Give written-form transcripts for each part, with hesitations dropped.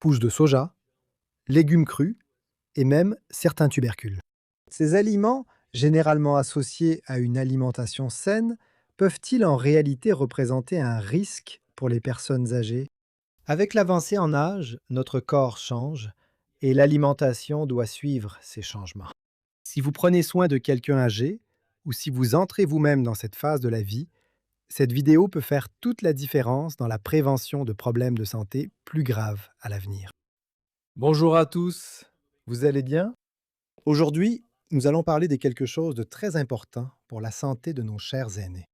pousses de soja, légumes crus et même certains tubercules. Ces aliments, généralement associés à une alimentation saine, peuvent-ils en réalité représenter un risque pour les personnes âgées? Avec l'avancée en âge, notre corps change et l'alimentation doit suivre ces changements. Si vous prenez soin de quelqu'un âgé ou si vous entrez vous-même dans cette phase de la vie, cette vidéo peut faire toute la différence dans la prévention de problèmes de santé plus graves à l'avenir. Bonjour à tous, vous allez bien? Aujourd'hui, nous allons parler de quelque chose de très important pour la santé de nos chers aînés.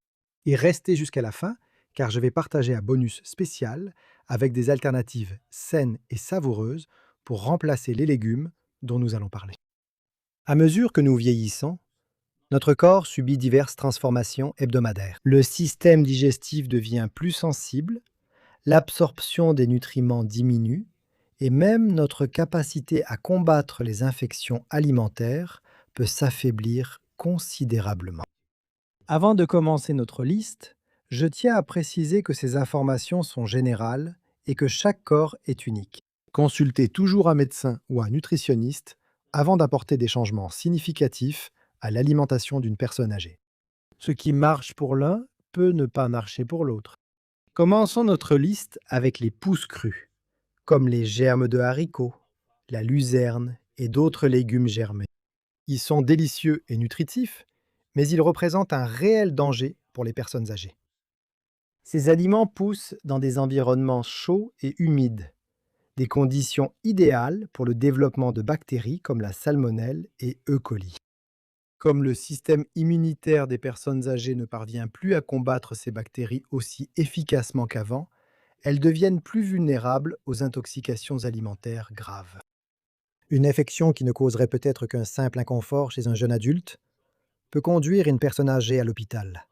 Et restez jusqu'à la fin, car je vais partager un bonus spécial avec des alternatives saines et savoureuses pour remplacer les légumes dont nous allons parler. À mesure que nous vieillissons, notre corps subit diverses transformations hebdomadaires. Le système digestif devient plus sensible, l'absorption des nutriments diminue et même notre capacité à combattre les infections alimentaires peut s'affaiblir considérablement. Avant de commencer notre liste, je tiens à préciser que ces informations sont générales et que chaque corps est unique. Consultez toujours un médecin ou un nutritionniste avant d'apporter des changements significatifs à l'alimentation d'une personne âgée. Ce qui marche pour l'un peut ne pas marcher pour l'autre. Commençons notre liste avec les pousses crues, comme les germes de haricots, la luzerne et d'autres légumes germés. Ils sont délicieux et nutritifs, mais ils représentent un réel danger pour les personnes âgées. Ces aliments poussent dans des environnements chauds et humides, des conditions idéales pour le développement de bactéries comme la salmonelle et E. coli. Comme le système immunitaire des personnes âgées ne parvient plus à combattre ces bactéries aussi efficacement qu'avant, elles deviennent plus vulnérables aux intoxications alimentaires graves. Une infection qui ne causerait peut-être qu'un simple inconfort chez un jeune adulte peut conduire une personne âgée à l'hôpital.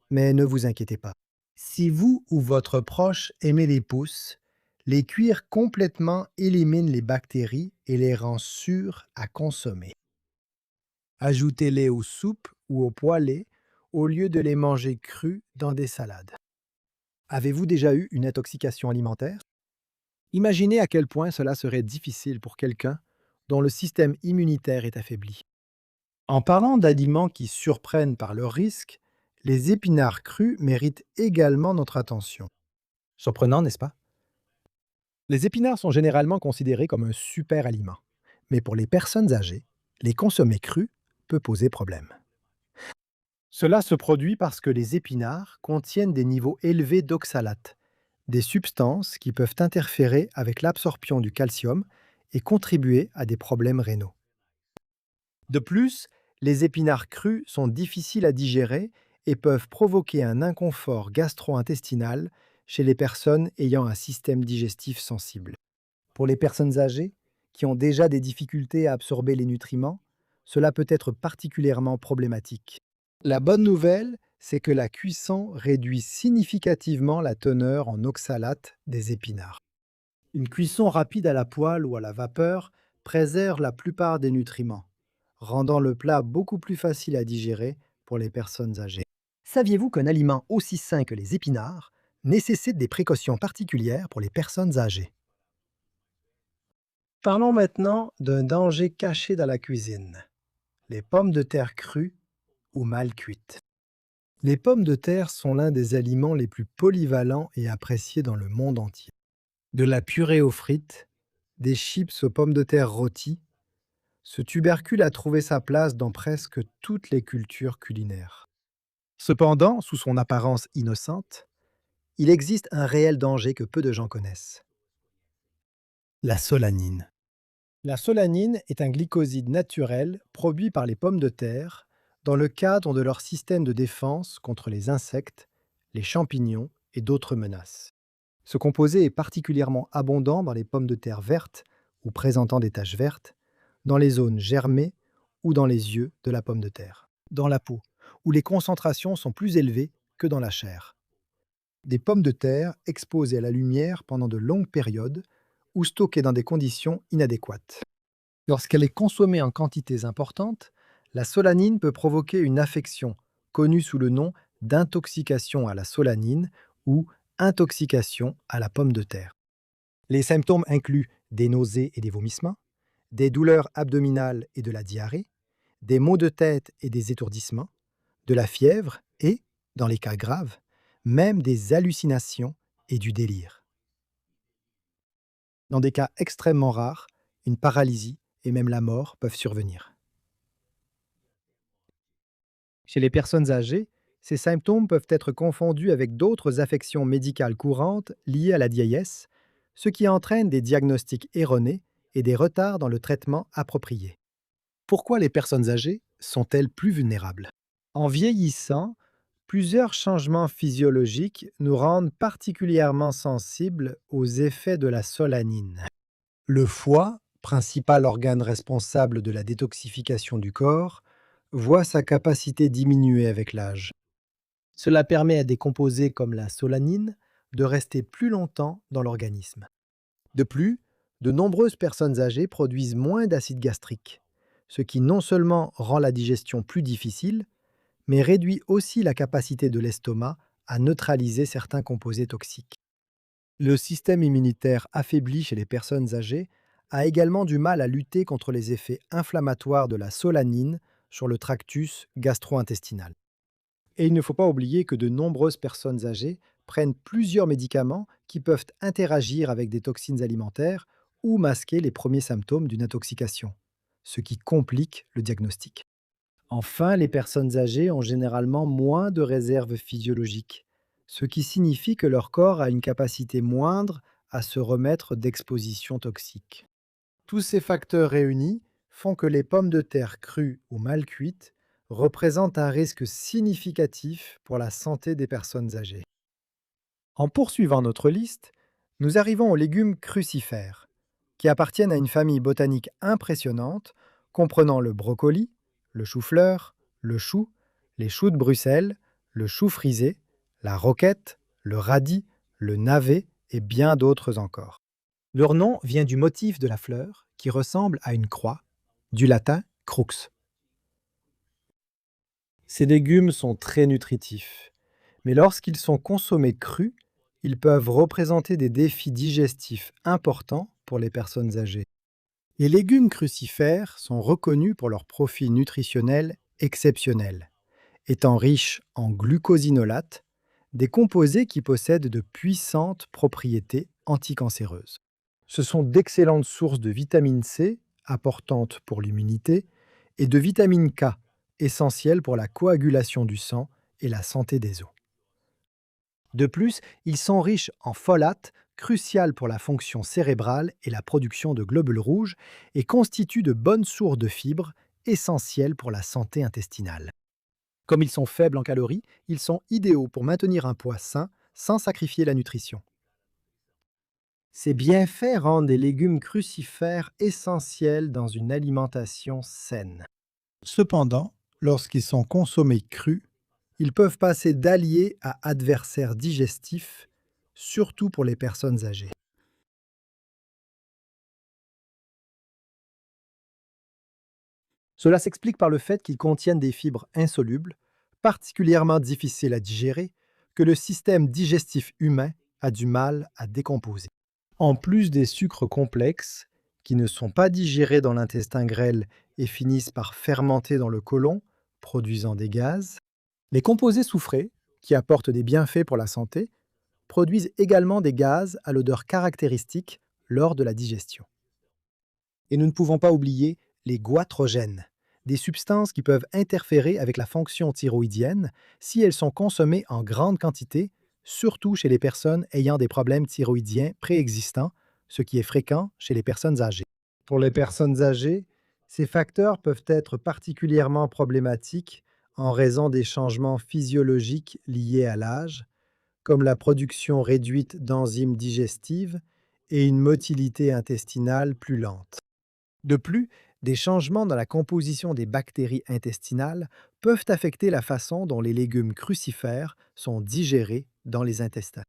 Mais ne vous inquiétez pas. Si vous ou votre proche aimez les pousses, les cuire complètement élimine les bactéries et les rend sûrs à consommer. Ajoutez-les aux soupes ou aux poêlés au lieu de les manger crus dans des salades. Avez-vous déjà eu une intoxication alimentaire? Imaginez à quel point cela serait difficile pour quelqu'un dont le système immunitaire est affaibli. En parlant d'aliments qui surprennent par leur risque, les épinards crus méritent également notre attention. Surprenant, n'est-ce pas? Les épinards sont généralement considérés comme un super aliment, mais pour les personnes âgées, les consommer crus peut poser problème. Cela se produit parce que les épinards contiennent des niveaux élevés d'oxalates, des substances qui peuvent interférer avec l'absorption du calcium et contribuer à des problèmes rénaux. De plus, les épinards crus sont difficiles à digérer et peuvent provoquer un inconfort gastro-intestinal chez les personnes ayant un système digestif sensible. Pour les personnes âgées, qui ont déjà des difficultés à absorber les nutriments, cela peut être particulièrement problématique. La bonne nouvelle, c'est que la cuisson réduit significativement la teneur en oxalate des épinards. Une cuisson rapide à la poêle ou à la vapeur préserve la plupart des nutriments, rendant le plat beaucoup plus facile à digérer pour les personnes âgées. Saviez-vous qu'un aliment aussi sain que les épinards nécessite des précautions particulières pour les personnes âgées? Parlons maintenant d'un danger caché dans la cuisine, les pommes de terre crues ou mal cuites. Les pommes de terre sont l'un des aliments les plus polyvalents et appréciés dans le monde entier. De la purée aux frites, des chips aux pommes de terre rôties, ce tubercule a trouvé sa place dans presque toutes les cultures culinaires. Cependant, sous son apparence innocente, il existe un réel danger que peu de gens connaissent. La solanine. La solanine est un glycoside naturel produit par les pommes de terre dans le cadre de leur système de défense contre les insectes, les champignons et d'autres menaces. Ce composé est particulièrement abondant dans les pommes de terre vertes ou présentant des taches vertes, dans les zones germées ou dans les yeux de la pomme de terre, dans la peau, où les concentrations sont plus élevées que dans la chair. Des pommes de terre exposées à la lumière pendant de longues périodes ou stockées dans des conditions inadéquates. Lorsqu'elle est consommée en quantités importantes, la solanine peut provoquer une affection connue sous le nom d'intoxication à la solanine ou intoxication à la pomme de terre. Les symptômes incluent des nausées et des vomissements, des douleurs abdominales et de la diarrhée, des maux de tête et des étourdissements, de la fièvre et, dans les cas graves, même des hallucinations et du délire. Dans des cas extrêmement rares, une paralysie et même la mort peuvent survenir. Chez les personnes âgées, ces symptômes peuvent être confondus avec d'autres affections médicales courantes liées à la vieillesse, ce qui entraîne des diagnostics erronés et des retards dans le traitement approprié. Pourquoi les personnes âgées sont-elles plus vulnérables? En vieillissant, plusieurs changements physiologiques nous rendent particulièrement sensibles aux effets de la solanine. Le foie, principal organe responsable de la détoxification du corps, voit sa capacité diminuer avec l'âge. Cela permet à des composés comme la solanine de rester plus longtemps dans l'organisme. De plus, de nombreuses personnes âgées produisent moins d'acide gastrique, ce qui non seulement rend la digestion plus difficile, mais réduit aussi la capacité de l'estomac à neutraliser certains composés toxiques. Le système immunitaire affaibli chez les personnes âgées a également du mal à lutter contre les effets inflammatoires de la solanine sur le tractus gastro-intestinal. Et il ne faut pas oublier que de nombreuses personnes âgées prennent plusieurs médicaments qui peuvent interagir avec des toxines alimentaires ou masquer les premiers symptômes d'une intoxication, ce qui complique le diagnostic. Enfin, les personnes âgées ont généralement moins de réserves physiologiques, ce qui signifie que leur corps a une capacité moindre à se remettre d'expositions toxiques. Tous ces facteurs réunis font que les pommes de terre crues ou mal cuites représentent un risque significatif pour la santé des personnes âgées. En poursuivant notre liste, nous arrivons aux légumes crucifères, qui appartiennent à une famille botanique impressionnante comprenant le brocoli, le chou-fleur, le chou, les choux de Bruxelles, le chou frisé, la roquette, le radis, le navet et bien d'autres encore. Leur nom vient du motif de la fleur qui ressemble à une croix, du latin crux. Ces légumes sont très nutritifs, mais lorsqu'ils sont consommés crus, ils peuvent représenter des défis digestifs importants pour les personnes âgées. Les légumes crucifères sont reconnus pour leur profil nutritionnel exceptionnel, étant riches en glucosinolates, des composés qui possèdent de puissantes propriétés anticancéreuses. Ce sont d'excellentes sources de vitamine C, importantes pour l'immunité, et de vitamine K, essentielle pour la coagulation du sang et la santé des os. De plus, ils sont riches en folates, crucial pour la fonction cérébrale et la production de globules rouges, et constituent de bonnes sources de fibres, essentielles pour la santé intestinale. Comme ils sont faibles en calories, ils sont idéaux pour maintenir un poids sain sans sacrifier la nutrition. Ces bienfaits rendent les légumes crucifères essentiels dans une alimentation saine. Cependant, lorsqu'ils sont consommés crus, ils peuvent passer d'alliés à adversaires digestifs, surtout pour les personnes âgées. Cela s'explique par le fait qu'ils contiennent des fibres insolubles, particulièrement difficiles à digérer, que le système digestif humain a du mal à décomposer. En plus des sucres complexes, qui ne sont pas digérés dans l'intestin grêle et finissent par fermenter dans le côlon, produisant des gaz, les composés soufrés, qui apportent des bienfaits pour la santé, produisent également des gaz à l'odeur caractéristique lors de la digestion. Et nous ne pouvons pas oublier les goitrogènes, des substances qui peuvent interférer avec la fonction thyroïdienne si elles sont consommées en grande quantité, surtout chez les personnes ayant des problèmes thyroïdiens préexistants, ce qui est fréquent chez les personnes âgées. Pour les personnes âgées, ces facteurs peuvent être particulièrement problématiques en raison des changements physiologiques liés à l'âge, comme la production réduite d'enzymes digestives et une motilité intestinale plus lente. De plus, des changements dans la composition des bactéries intestinales peuvent affecter la façon dont les légumes crucifères sont digérés dans les intestins.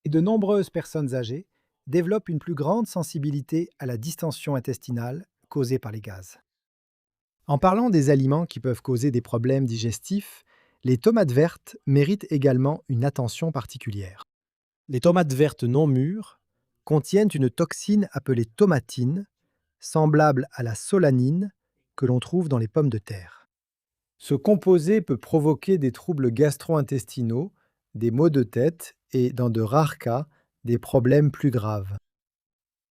Et de nombreuses personnes âgées développent une plus grande sensibilité à la distension intestinale causée par les gaz. En parlant des aliments qui peuvent causer des problèmes digestifs, les tomates vertes méritent également une attention particulière. Les tomates vertes non mûres contiennent une toxine appelée tomatine, semblable à la solanine que l'on trouve dans les pommes de terre. Ce composé peut provoquer des troubles gastro-intestinaux, des maux de tête et, dans de rares cas, des problèmes plus graves.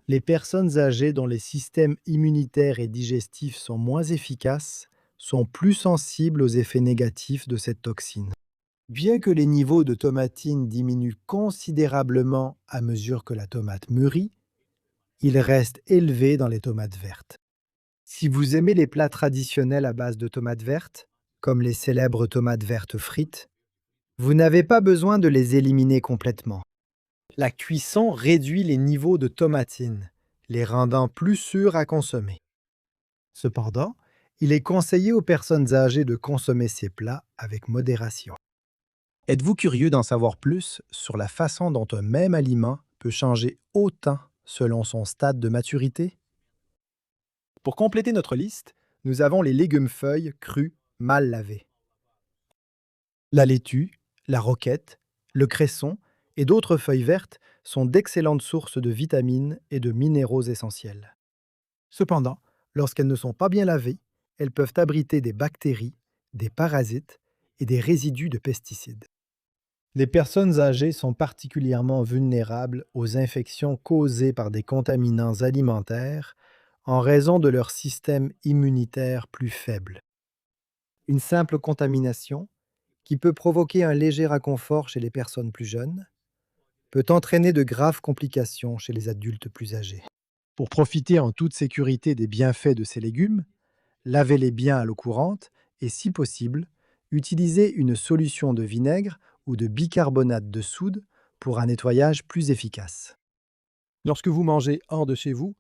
Les personnes âgées dont les systèmes immunitaires et digestifs sont moins efficaces sont plus sensibles aux effets négatifs de cette toxine. Bien que les niveaux de tomatine diminuent considérablement à mesure que la tomate mûrit, ils restent élevés dans les tomates vertes. Si vous aimez les plats traditionnels à base de tomates vertes, comme les célèbres tomates vertes frites, vous n'avez pas besoin de les éliminer complètement. La cuisson réduit les niveaux de tomatine, les rendant plus sûrs à consommer. Cependant, il est conseillé aux personnes âgées de consommer ces plats avec modération. Êtes-vous curieux d'en savoir plus sur la façon dont un même aliment peut changer autant selon son stade de maturité? Pour compléter notre liste, nous avons les légumes-feuilles crus mal lavés. La laitue, la roquette, le cresson et d'autres feuilles vertes sont d'excellentes sources de vitamines et de minéraux essentiels. Cependant, lorsqu'elles ne sont pas bien lavées, elles peuvent abriter des bactéries, des parasites et des résidus de pesticides. Les personnes âgées sont particulièrement vulnérables aux infections causées par des contaminants alimentaires en raison de leur système immunitaire plus faible. Une simple contamination, qui peut provoquer un léger inconfort chez les personnes plus jeunes, peut entraîner de graves complications chez les adultes plus âgés. Pour profiter en toute sécurité des bienfaits de ces légumes, lavez-les bien à l'eau courante et, si possible, utilisez une solution de vinaigre ou de bicarbonate de soude pour un nettoyage plus efficace. Lorsque vous mangez hors de chez vous,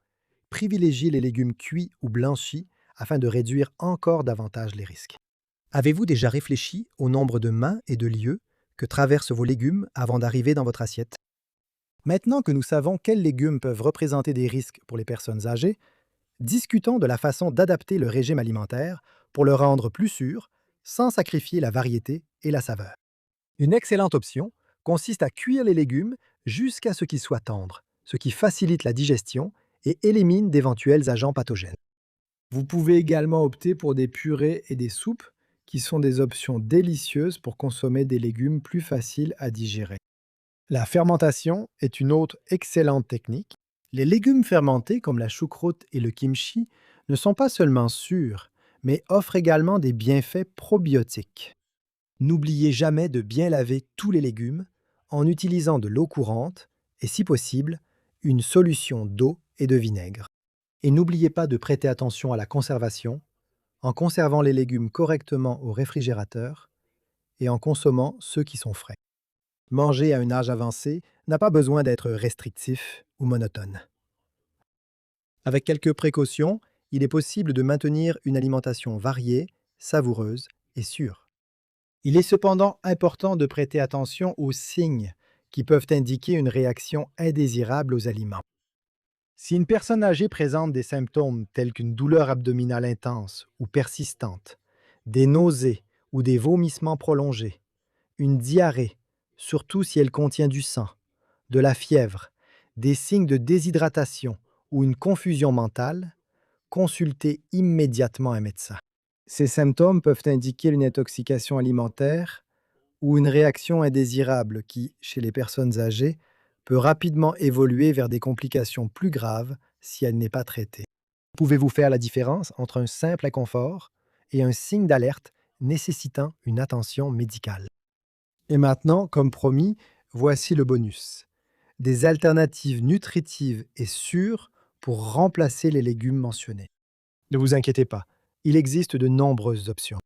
privilégiez les légumes cuits ou blanchis afin de réduire encore davantage les risques. Avez-vous déjà réfléchi au nombre de mains et de lieux que traversent vos légumes avant d'arriver dans votre assiette? Maintenant que nous savons quels légumes peuvent représenter des risques pour les personnes âgées, discutons de la façon d'adapter le régime alimentaire pour le rendre plus sûr, sans sacrifier la variété et la saveur. Une excellente option consiste à cuire les légumes jusqu'à ce qu'ils soient tendres, ce qui facilite la digestion et élimine d'éventuels agents pathogènes. Vous pouvez également opter pour des purées et des soupes, qui sont des options délicieuses pour consommer des légumes plus faciles à digérer. La fermentation est une autre excellente technique. Les légumes fermentés comme la choucroute et le kimchi ne sont pas seulement sûrs, mais offrent également des bienfaits probiotiques. N'oubliez jamais de bien laver tous les légumes en utilisant de l'eau courante et, si possible, une solution d'eau et de vinaigre. Et n'oubliez pas de prêter attention à la conservation en conservant les légumes correctement au réfrigérateur et en consommant ceux qui sont frais. Manger à un âge avancé n'a pas besoin d'être restrictif ou monotone. Avec quelques précautions, il est possible de maintenir une alimentation variée, savoureuse et sûre. Il est cependant important de prêter attention aux signes qui peuvent indiquer une réaction indésirable aux aliments. Si une personne âgée présente des symptômes tels qu'une douleur abdominale intense ou persistante, des nausées ou des vomissements prolongés, une diarrhée, surtout si elle contient du sang, de la fièvre, des signes de déshydratation ou une confusion mentale, consultez immédiatement un médecin. Ces symptômes peuvent indiquer une intoxication alimentaire ou une réaction indésirable qui, chez les personnes âgées, peut rapidement évoluer vers des complications plus graves si elle n'est pas traitée. Pouvez-vous faire la différence entre un simple inconfort et un signe d'alerte nécessitant une attention médicale? Et maintenant, comme promis, voici le bonus. Des alternatives nutritives et sûres pour remplacer les légumes mentionnés. Ne vous inquiétez pas, il existe de nombreuses options.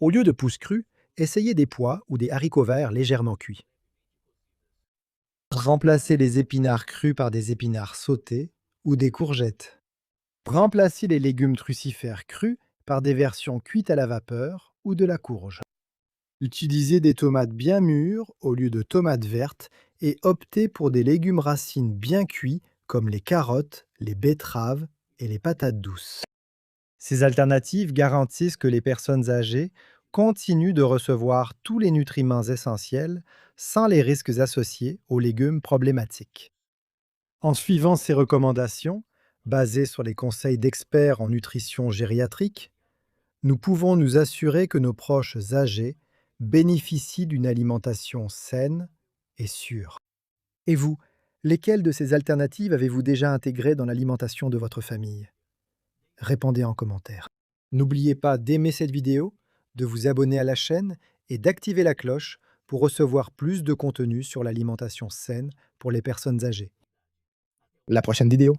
Au lieu de pousses crues, essayez des pois ou des haricots verts légèrement cuits. Remplacez les épinards crus par des épinards sautés ou des courgettes. Remplacez les légumes crucifères crus par des versions cuites à la vapeur ou de la courge. Utilisez des tomates bien mûres au lieu de tomates vertes et optez pour des légumes racines bien cuits comme les carottes, les betteraves et les patates douces. Ces alternatives garantissent que les personnes âgées continuent de recevoir tous les nutriments essentiels sans les risques associés aux légumes problématiques. En suivant ces recommandations, basées sur les conseils d'experts en nutrition gériatrique, nous pouvons nous assurer que nos proches âgés bénéficient d'une alimentation saine et sûre. Et vous, lesquelles de ces alternatives avez-vous déjà intégrées dans l'alimentation de votre famille? Répondez en commentaire. N'oubliez pas d'aimer cette vidéo, de vous abonner à la chaîne et d'activer la cloche pour recevoir plus de contenu sur l'alimentation saine pour les personnes âgées. La prochaine vidéo.